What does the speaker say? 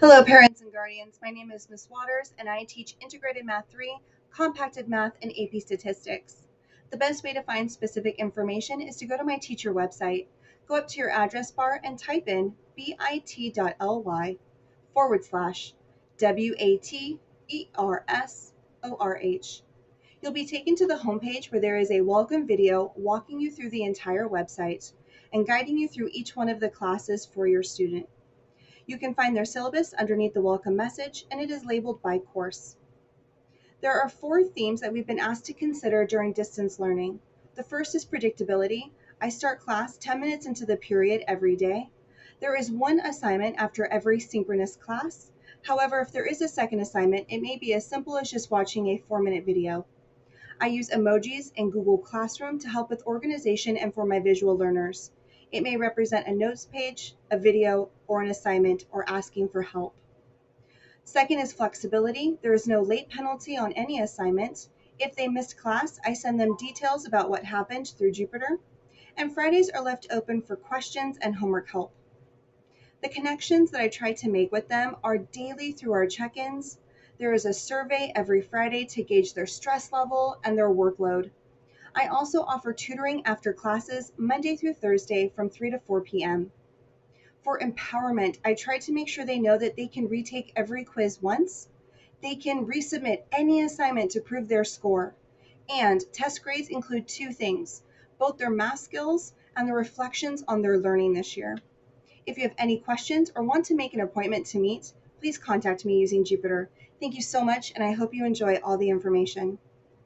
Hello, parents and guardians. My name is Ms. Waters, and I teach Integrated Math 3, Compacted Math, and AP Statistics. The best way to find specific information is to go to my teacher website. Go up to your address bar and type in bit.ly/WATERSORH. You'll be taken to the homepage where there is a welcome video walking you through the entire website and guiding you through each one of the classes for your student. You can find their syllabus underneath the welcome message, and it is labeled by course. There are 4 themes that we've been asked to consider during distance learning. The first is predictability. I start class 10 minutes into the period every day. There is 1 assignment after every synchronous class. However, if there is a second assignment, it may be as simple as just watching a 4-minute video. I use emojis in Google Classroom to help with organization and for my visual learners. It may represent a notes page, a video, or an assignment, or asking for help. Second is flexibility. There is no late penalty on any assignment. If they missed class, I send them details about what happened through Jupyter. And Fridays are left open for questions and homework help. The connections that I try to make with them are daily through our check-ins. There is a survey every Friday to gauge their stress level and their workload. I also offer tutoring after classes Monday through Thursday from 3 to 4 p.m. For empowerment, I try to make sure they know that they can retake every quiz once, they can resubmit any assignment to prove their score, and test grades include 2 things, both their math skills and the reflections on their learning this year. If you have any questions or want to make an appointment to meet, please contact me using Jupyter. Thank you so much, and I hope you enjoy all the information.